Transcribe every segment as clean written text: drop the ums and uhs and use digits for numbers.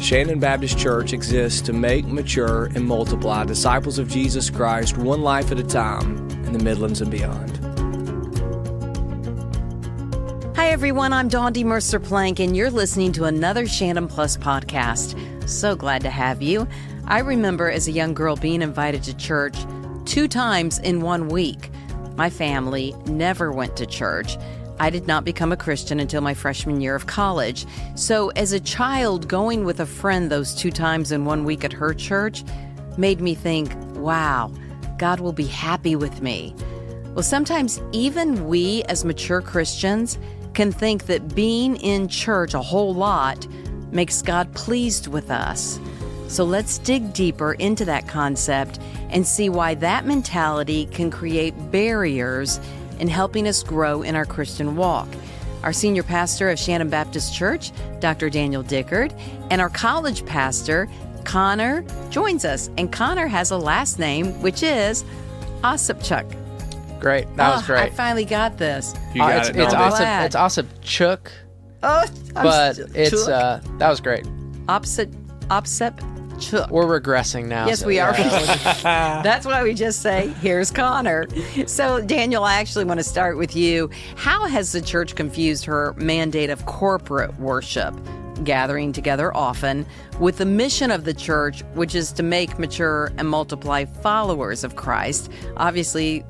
Shandon Baptist Church exists to make, mature, and multiply disciples of Jesus Christ one life at a time in the Midlands and beyond. Hi, everyone. I'm Dondi Mercer-Plank, and you're listening to another Shandon Plus podcast. So glad to have you. I remember as a young girl being invited to church 2 times in 1 week. My family never went to church. I did not become a Christian until my freshman year of college. So as a child, going with a friend those 2 times in 1 week at her church made me think, wow, God will be happy with me. Well, sometimes even we as mature Christians can think that being in church a whole lot makes God pleased with us. So let's dig deeper into that concept and see why that mentality can create barriers in helping us grow in our Christian walk. Our senior pastor of Shandon Baptist Church, Dr. Daniel Dickard, and our college pastor, Connor, joins us. And Connor has a last name, which is Osipchuk. Great. That was great. I finally got this. You got it. It's Dondi. awesome. It's Osipchuk, Oh, but it's that was great. Osipchuk. We're regressing now. Yes, so, we are. yeah. That's why we just say, here's Connor. So, Daniel, I actually want to start with you. How has the church confused her mandate of corporate worship, gathering together often, with the mission of the church, which is to make, mature, and multiply followers of Christ? Obviously,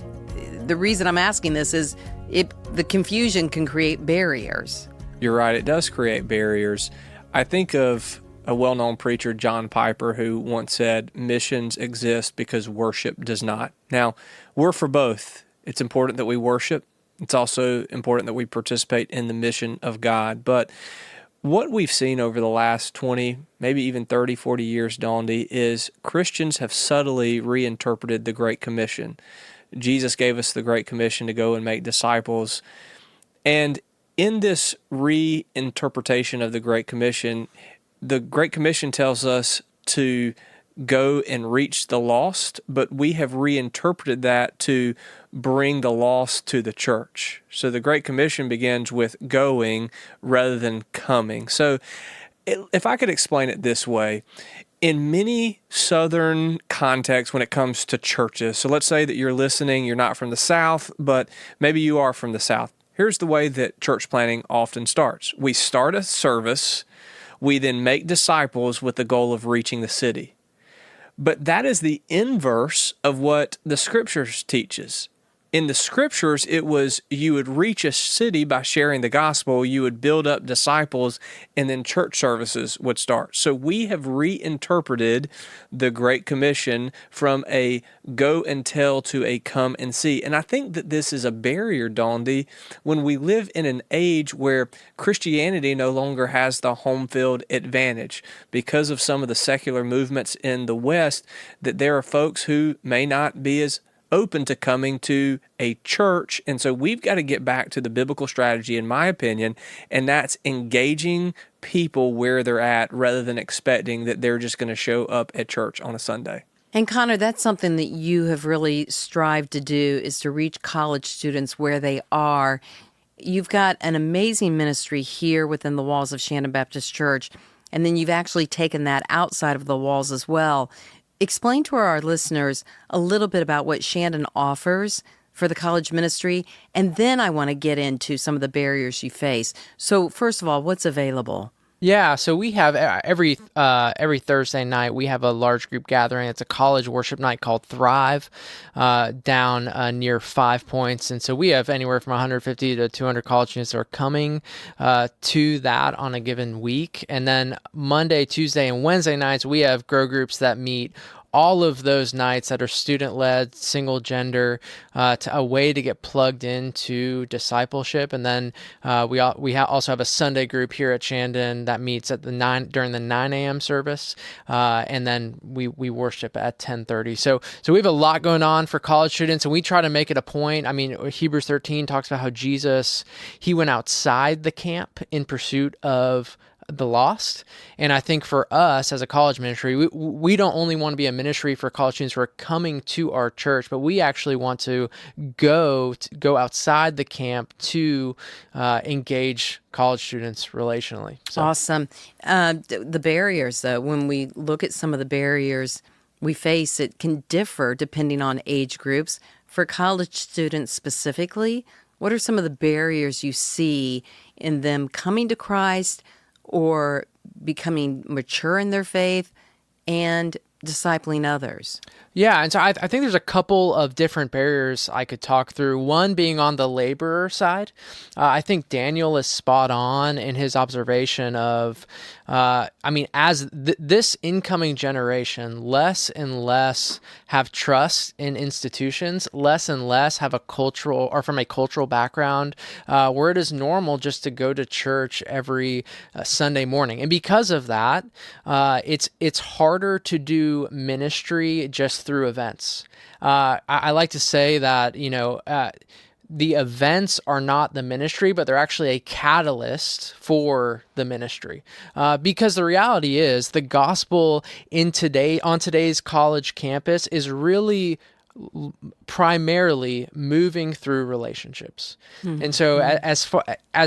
the reason I'm asking this is the confusion can create barriers. You're right. It does create barriers. I think of a well-known preacher, John Piper, who once said, missions exist because worship does not. Now, we're for both. It's important that we worship. It's also important that we participate in the mission of God. But what we've seen over the last 20, maybe even 30, 40 years, Dondi, is Christians have subtly reinterpreted the Great Commission. Jesus gave us the Great Commission to go and make disciples. And in this reinterpretation of the Great Commission tells us to go and reach the lost, but we have reinterpreted that to bring the lost to the church. So the Great Commission begins with going rather than coming. So if I could explain it this way, in many Southern contexts when it comes to churches, so let's say that you're listening, you're not from the South, but maybe you are from the South. Here's the way that church planning often starts. We start a service. We then make disciples with the goal of reaching the city. But that is the inverse of what the Scriptures teaches. In the Scriptures, it was you would reach a city by sharing the gospel, you would build up disciples, and then church services would start. So we have reinterpreted the Great Commission from a go and tell to a come and see. And I think that this is a barrier, Dondi, when we live in an age where Christianity no longer has the home field advantage because of some of the secular movements in the West, that there are folks who may not be as open to coming to a church. And so we've got to get back to the biblical strategy, in my opinion, and that's engaging people where they're at rather than expecting that they're just going to show up at church on a Sunday. And Connor, that's something that you have really strived to do, is to reach college students where they are. You've got an amazing ministry here within the walls of Shandon Baptist Church, and then you've actually taken that outside of the walls as well. Explain to our listeners a little bit about what Shandon offers for the college ministry, and then I want to get into some of the barriers you face. So first of all, what's available? Yeah, so we have every Thursday night we have a large group gathering. It's a college worship night called Thrive, down near 5 Points, and so we have anywhere from 150 to 200 college students that are coming to that on a given week. And then Monday, Tuesday, and Wednesday nights we have grow groups that meet all of those nights that are student-led, single-gender, a way to get plugged into discipleship. And then we also have a Sunday group here at Shandon that meets at during the 9 a.m. service, and then we worship at 10:30. So we have a lot going on for college students, and we try to make it a point. I mean, Hebrews 13 talks about how Jesus, he went outside the camp in pursuit of the lost. And I think for us as a college ministry, we don't only want to be a ministry for college students who are coming to our church, but we actually want to go outside the camp to engage college students relationally. So. Awesome. The barriers, though, when we look at some of the barriers we face, it can differ depending on age groups. For college students specifically, what are some of the barriers you see in them coming to Christ or becoming mature in their faith and discipling others? Yeah, and so I think there's a couple of different barriers I could talk through. One being on the laborer side. I think Daniel is spot on in his observation of, as this incoming generation, less and less have trust in institutions, less and less have from a cultural background where it is normal just to go to church every Sunday morning. And because of that, it's harder to do ministry just through events. I like to say that, the events are not the ministry, but they're actually a catalyst for the ministry. Because the reality is the gospel on today's college campus is really primarily moving through relationships. Mm-hmm. And so as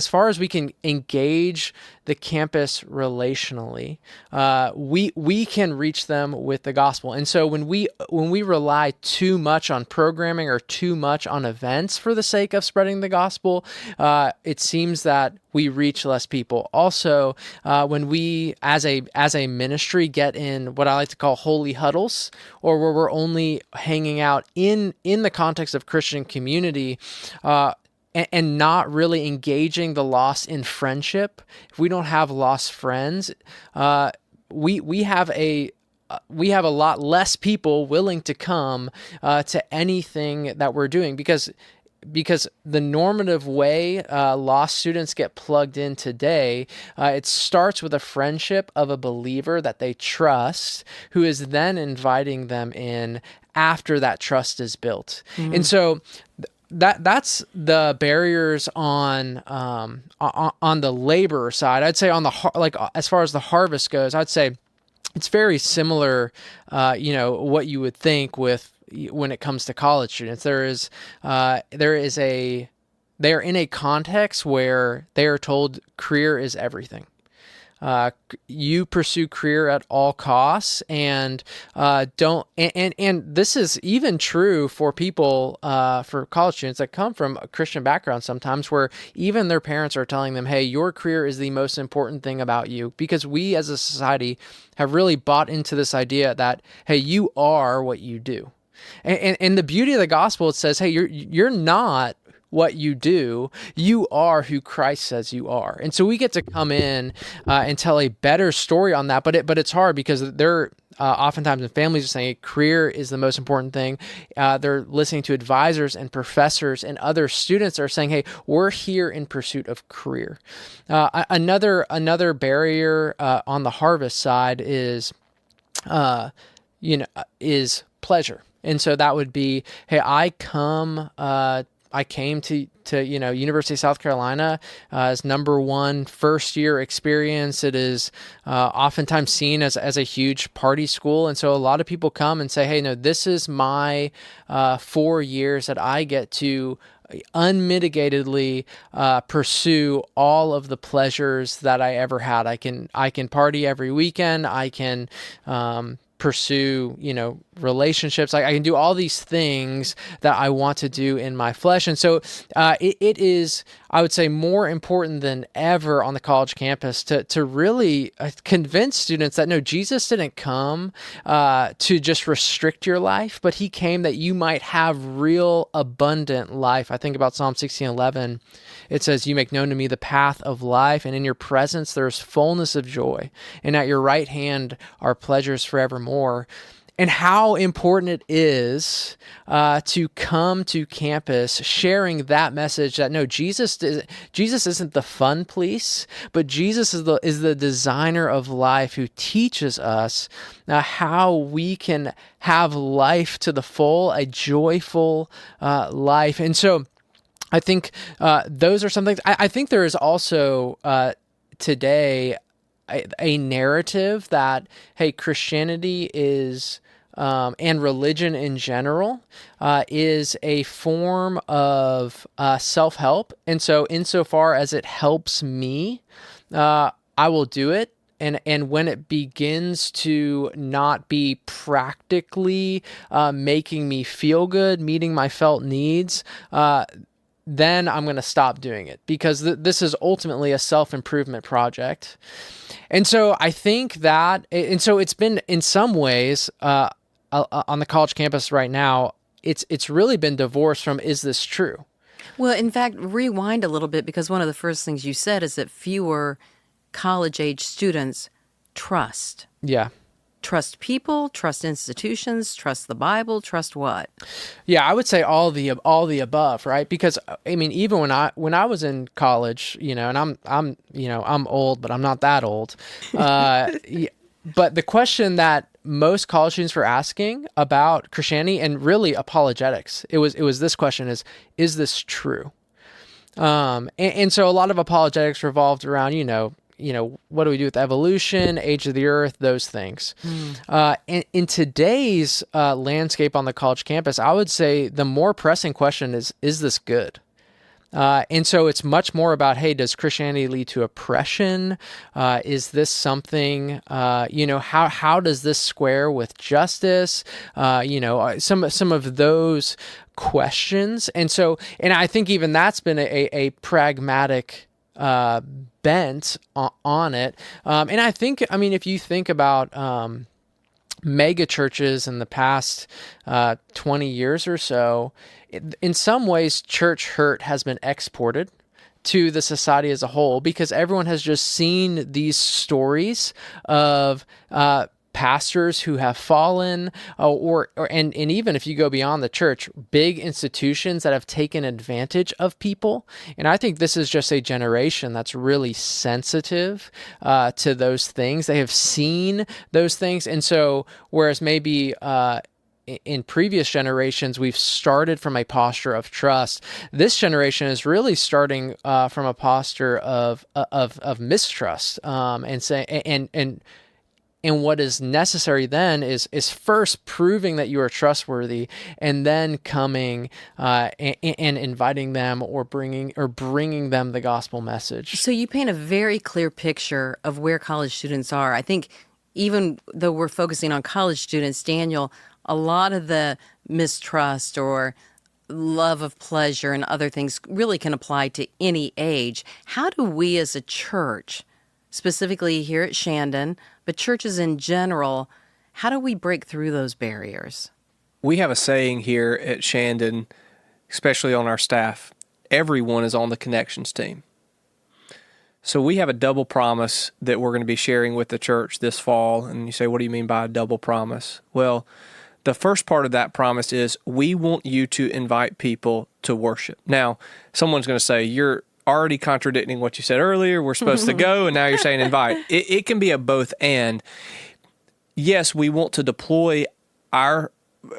far as we can engage the campus relationally, we can reach them with the gospel. And so when we rely too much on programming or too much on events for the sake of spreading the gospel, it seems that we reach less people. Also, when we as a ministry get in what I like to call holy huddles, or where we're only hanging out in the context of Christian community, and not really engaging the lost in friendship, if we don't have lost friends, we have a lot less people willing to come to anything that we're doing, because the normative way lost students get plugged in today, it starts with a friendship of a believer that they trust, who is then inviting them in after that trust is built. Mm-hmm. And so that's the barriers on the labor side. I'd say on as far as the harvest goes, I'd say it's very similar. What you would think with when it comes to college students, they are in a context where they are told career is everything. You pursue career at all costs, and this is even true for people, for college students that come from a Christian background sometimes, where even their parents are telling them, hey, your career is the most important thing about you, because we as a society have really bought into this idea that, hey, you are what you do. And the beauty of the gospel, it says, hey, you're not what you do, you are who Christ says you are. And so we get to come in and tell a better story on that, but it's hard because they're oftentimes in families are saying career is the most important thing. They're listening to advisors and professors, and other students are saying, hey, we're here in pursuit of career. Another barrier on the harvest side is pleasure. And so that would be, hey, I came to University of South Carolina as number one first year experience. It is oftentimes seen as a huge party school. And so a lot of people come and say, hey, no, this is my 4 years that I get to unmitigatedly pursue all of the pleasures that I ever had. I can party every weekend. I can pursue, relationships. I can do all these things that I want to do in my flesh. And so it is, I would say, more important than ever on the college campus to really convince students that, no, Jesus didn't come to just restrict your life, but he came that you might have real abundant life. I think about Psalm 16:11. It says, you make known to me the path of life, and in your presence there is fullness of joy, and at your right hand are pleasures forevermore. And how important it is to come to campus sharing that message that, no, Jesus isn't the fun police, but Jesus is the designer of life, who teaches us how we can have life to the full, a joyful life. And so I think those are some things. I think there is also today a narrative that, hey, Christianity is and religion in general is a form of self-help. And so insofar as it helps me, I will do it. And when it begins to not be practically making me feel good, meeting my felt needs, then I'm going to stop doing it, because this is ultimately a self-improvement project. And so I think that, and so it's been in some ways on the college campus right now, it's really been divorced from, is this true? Well, in fact, rewind a little bit, because one of the first things you said is that fewer college-age students trust. Yeah. Trust people, trust institutions, trust the Bible, trust what? Yeah, I would say all the above, right? Because I mean, even when I was in college, and I'm old, but I'm not that old. But the question that most college students were asking about Christianity, and really apologetics, it was this question: is this true? And so a lot of apologetics revolved around, what do we do with evolution, age of the earth, those things. In today's landscape on the college campus, I would say the more pressing question is this good? And so it's much more about, hey, does Christianity lead to oppression? Is this something, how does this square with justice? Some of those questions. And I think even that's been a pragmatic bent on it. And I think, if you think about mega churches in the past 20 years or so, in some ways, church hurt has been exported to the society as a whole, because everyone has just seen these stories of pastors who have fallen, and even if you go beyond the church, big institutions that have taken advantage of people. And I think this is just a generation that's really sensitive to those things. They have seen those things. And so, whereas maybe in previous generations, we've started from a posture of trust, this generation is really starting from a posture of mistrust, and saying, and what is necessary then is first proving that you are trustworthy, and then coming and inviting them or bringing them the gospel message. So you paint a very clear picture of where college students are. I think even though we're focusing on college students, Daniel, a lot of the mistrust or love of pleasure and other things really can apply to any age. How do we as a church, specifically here at Shandon, but churches in general, how do we break through those barriers? We have a saying here at Shandon, especially on our staff: everyone is on the connections team. So we have a double promise that we're going to be sharing with the church this fall. And you say, what do you mean by a double promise? Well, the first part of that promise is we want you to invite people to worship. Now, someone's going to say, you're already contradicting what you said earlier. We're supposed to go, and now you're saying invite. It can be a both and. Yes, we want to deploy our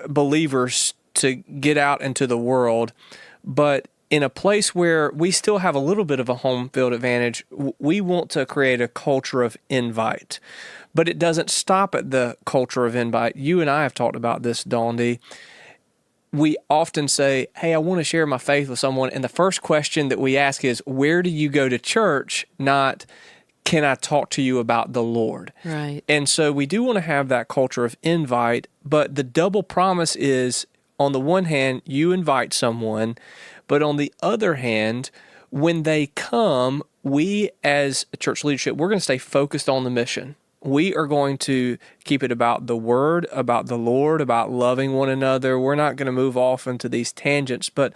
believers to get out into the world, but in a place where we still have a little bit of a home field advantage, we want to create a culture of invite. But it doesn't stop at the culture of invite. You and I have talked about this, Dondi. We often say, hey, I want to share my faith with someone. And the first question that we ask is, where do you go to church? Not, can I talk to you about the Lord? Right. And so we do want to have that culture of invite. But the double promise is, on the one hand, you invite someone. But on the other hand, when they come, we as a church leadership, we're going to stay focused on the mission. We are going to keep it about the Word, about the Lord, about loving one another. We're not going to move off into these tangents. But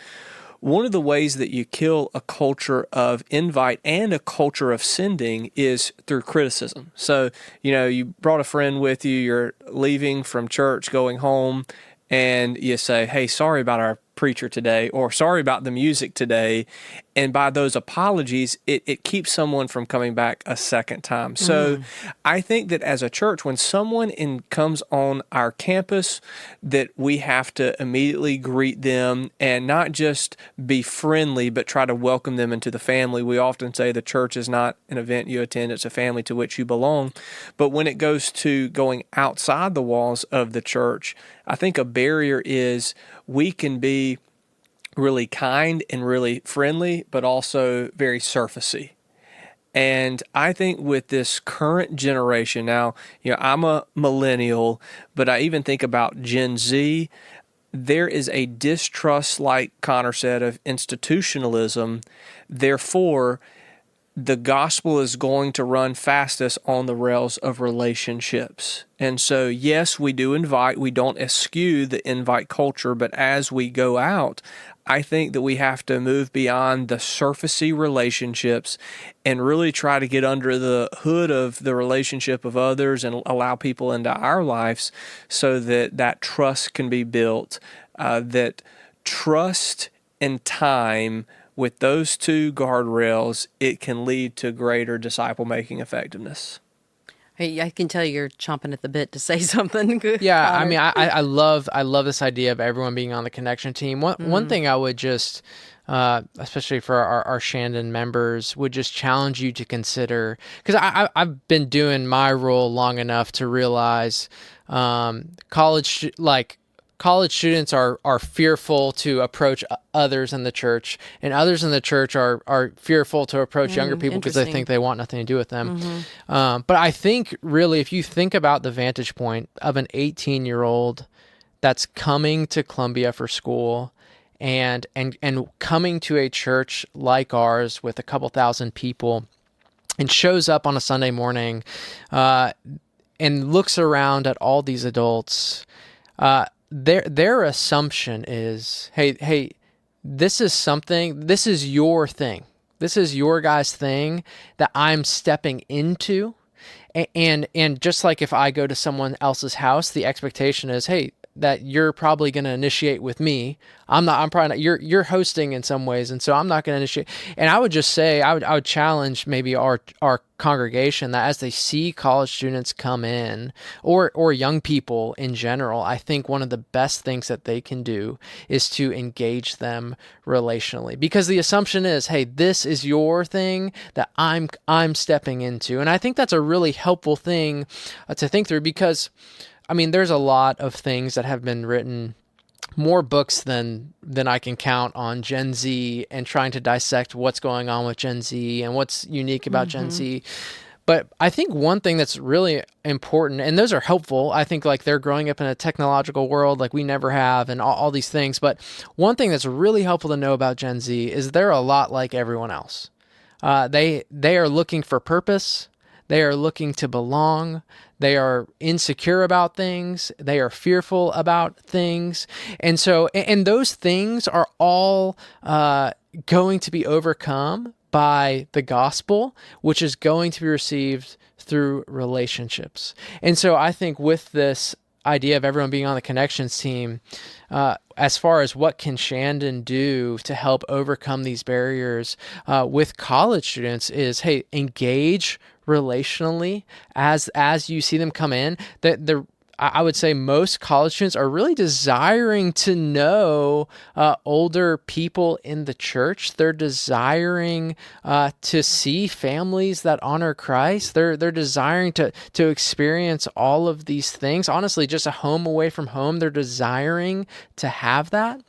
one of the ways that you kill a culture of invite and a culture of sending is through criticism. So, you brought a friend with you, you're leaving from church, going home, and you say, hey, sorry about our preacher today, or sorry about the music today. And by those apologies, it keeps someone from coming back a second time. So I think that as a church, when someone comes on our campus, that we have to immediately greet them and not just be friendly, but try to welcome them into the family. We often say the church is not an event you attend, it's a family to which you belong. But when it goes to going outside the walls of the church, I think a barrier is we can be really kind and really friendly, but also very surfacey. And I think with this current generation now, I'm a millennial, but I even think about Gen Z. There is a distrust, like Connor said, of institutionalism. Therefore, the gospel is going to run fastest on the rails of relationships. And so, yes, we do invite. We don't eschew the invite culture, but as we go out, I think that we have to move beyond the surfacey relationships and really try to get under the hood of the relationship of others and allow people into our lives so that that trust can be built, that trust and time, with those two guardrails, it can lead to greater disciple-making effectiveness. Hey, I can tell you're chomping at the bit to say something. Yeah, I Connor. mean, I love this idea of everyone being on the connection team. One thing I would just, especially for our Shandon members, would just challenge you to consider, because I've been doing my role long enough to realize college students are fearful to approach others in the church, and others in the church are fearful to approach younger people because they think they want nothing to do with them. But I think really, if you think about the vantage point of an 18-year-old that's coming to Columbia for school and coming to a church like ours with a couple thousand people and shows up on a Sunday morning and looks around at all these adults, their assumption is, hey, this is your thing. This is your guys' thing that I'm stepping into. And just like if I go to someone else's house, the expectation is, hey, that you're probably going to initiate with me. I'm probably not, you're hosting in some ways. And so I'm not going to initiate. And I would just say, I would challenge maybe our congregation that as they see college students come in, or young people in general, I think one of the best things that they can do is to engage them relationally, because the assumption is, hey, this is your thing that I'm stepping into. And I think that's a really helpful thing to think through, because I mean, there's a lot of things that have been written, more books than I can count, on Gen Z and trying to dissect what's going on with Gen Z and what's unique about Gen Z. But I think one thing that's really important, and those are helpful, I think, like, they're growing up in a technological world like we never have, and all these things. But one thing that's really helpful to know about Gen Z is they're a lot like everyone else. They are looking for purpose. They are looking to belong. They are insecure about things. They are fearful about things. And so, and those things are all going to be overcome by the gospel, which is going to be received through relationships. And so I think with this idea of everyone being on the connections team, as far as what can Shandon do to help overcome these barriers with college students is, hey, engage relationally as you see them come in. I would say most college students are really desiring to know older people in the church. They're desiring to see families that honor Christ. They're desiring to experience all of these things. Honestly, just a home away from home. They're desiring to have that.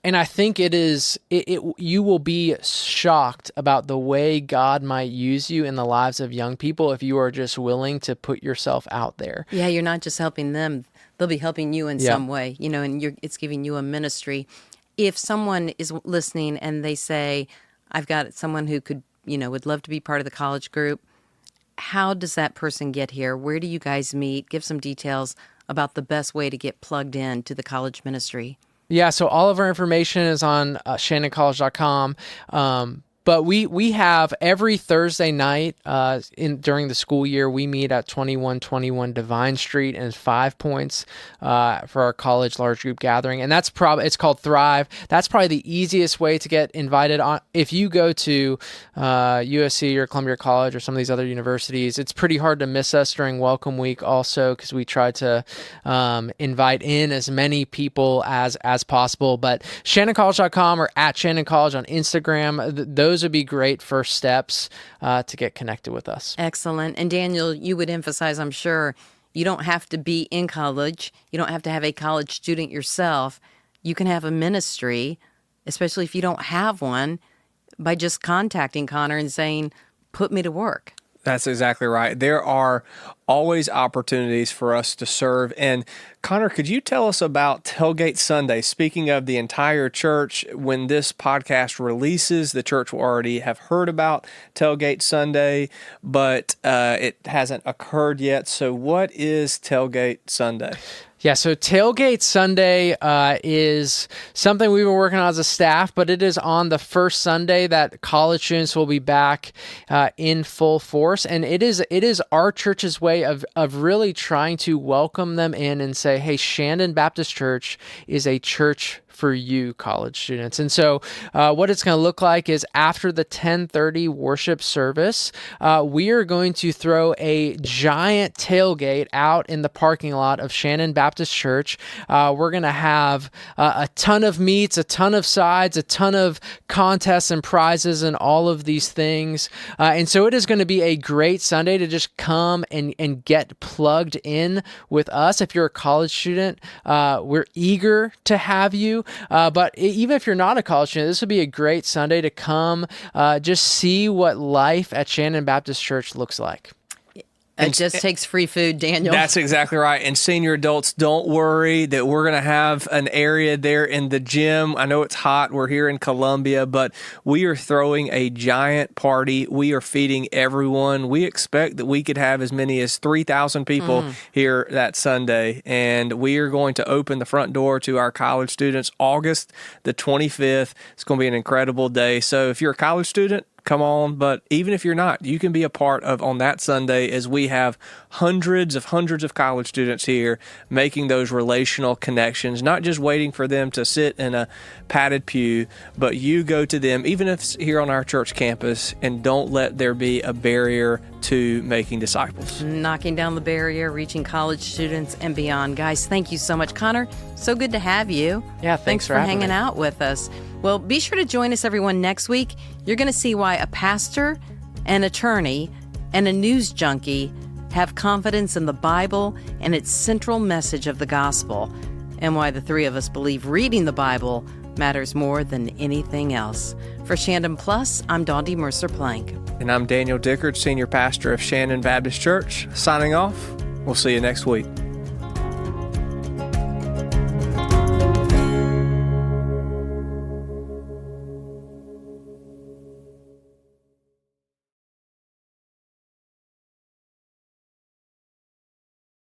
And I think you will be shocked about the way God might use you in the lives of young people if you are just willing to put yourself out there. Yeah, you're not just helping them. They'll be helping you in some way, and it's giving you a ministry. If someone is listening and they say, I've got someone who could, would love to be part of the college group, how does that person get here? Where do you guys meet? Give some details about the best way to get plugged in to the college ministry. Yeah, so all of our information is on ShandonCollege.com. But we have every Thursday night during the school year, we meet at 2121 Divine Street and 5 Points for our college large group gathering. And it's called Thrive. That's probably the easiest way to get invited on. If you go to USC or Columbia College or some of these other universities, it's pretty hard to miss us during Welcome Week also, because we try to invite in as many people as possible. But ShannonCollege.com or at Shannon College on Instagram, those would be great first steps to get connected with us. Excellent. And Daniel, you would emphasize, I'm sure, you don't have to be in college. You don't have to have a college student yourself. You can have a ministry, especially if you don't have one, by just contacting Connor and saying, put me to work. That's exactly right. There are always opportunities for us to serve. And Connor, could you tell us about Tailgate Sunday? Speaking of the entire church, when this podcast releases, the church will already have heard about Tailgate Sunday, but it hasn't occurred yet. So what is Tailgate Sunday? Yeah, so Tailgate Sunday is something we've been working on as a staff, but it is on the first Sunday that college students will be back in full force. And it is our church's way of really trying to welcome them in and say, hey, Shandon Baptist Church is a church for you, college students. And so what it's going to look like is after the 10:30 worship service, we are going to throw a giant tailgate out in the parking lot of Shannon Baptist Church. We're going to have a ton of meats, a ton of sides, a ton of contests and prizes and all of these things. And so it is going to be a great Sunday to just come and get plugged in with us. If you're a college student, we're eager to have you. But even if you're not a college student, this would be a great Sunday to come just see what life at Shannon Baptist Church looks like. It just takes free food, Daniel. That's exactly right. And senior adults, don't worry that we're going to have an area there in the gym. I know it's hot. We're here in Columbia, but we are throwing a giant party. We are feeding everyone. We expect that we could have as many as 3,000 people here that Sunday. And we are going to open the front door to our college students August the 25th. It's going to be an incredible day. So if you're a college student, come on, but even if you're not, you can be a part of on that Sunday as we have hundreds of college students here making those relational connections, not just waiting for them to sit in a padded pew, but you go to them, even if it's here on our church campus, and don't let there be a barrier to making disciples. Knocking down the barrier, reaching college students and beyond. Guys, thank you so much. Connor, so good to have you. Yeah, thanks for hanging out with us. Well, be sure to join us, everyone, next week. You're going to see why a pastor, an attorney, and a news junkie have confidence in the Bible and its central message of the gospel, and why the three of us believe reading the Bible matters more than anything else. For Shandon Plus, I'm Dondi Mercer-Plank. And I'm Daniel Dickert, Senior Pastor of Shannon Baptist Church. Signing off. We'll see you next week.